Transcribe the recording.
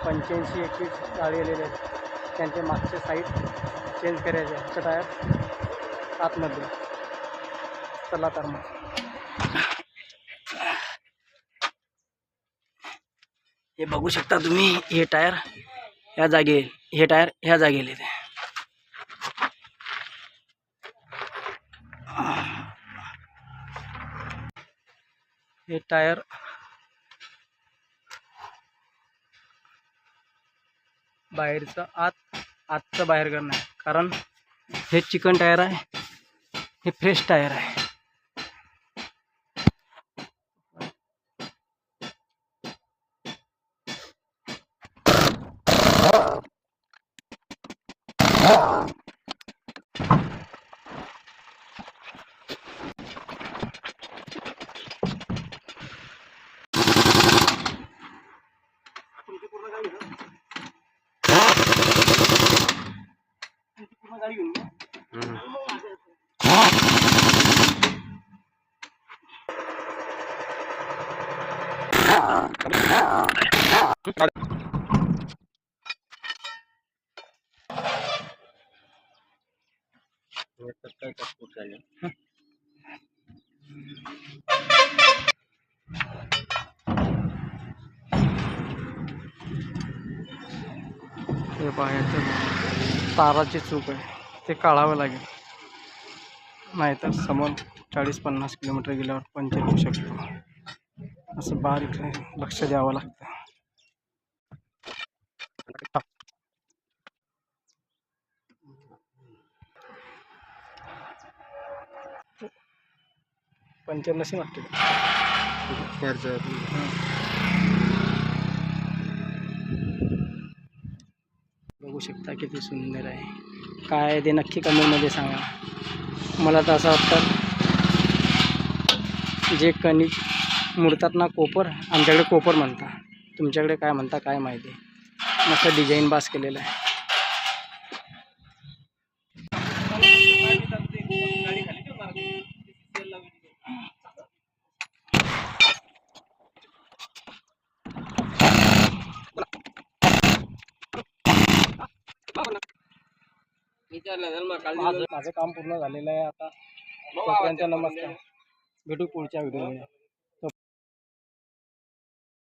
85-21 गाडी आलेले आहेत, त्यांचे मागचे साईड चेंज करायचे आहे टायर आतमध्ये. चला तर मग हे बघू शकता तुम्ही, हे टायर ह्या जागे, हे टायर ह्या जागेले ते हे टायर बाहेरचं आतचं बाहेर करणं आहे, कारण हे चिकन टायर आहे, हे फ्रेश टायर आहे. हे पाहायचं ताराची चूक आहे, ते काढावं लागेल, नाहीतर समोर 40-50 किलोमीटर गेल्यावर पंक्चर होऊ शकतो. असं बारीक लक्ष द्यावं लागतं. पंक्चर नसेल वाटतं. बघू शकता किती सुंदर आहे. काय ते नक्की कमेंटमध्ये सांगा. मला तर असं वाटतं, जे कणिक मुडतात ना कोपर, आमच्याकडे कोपर म्हणता, तुमच्याकडे काय म्हणता काय माहिती. मस्त डिझाईन बास केलेलं आहे. माझं काम पूर्ण झालेलं आहे आता. तोपर्यंत नमस्कार, भेटू पुढच्या व्हिडिओमध्ये.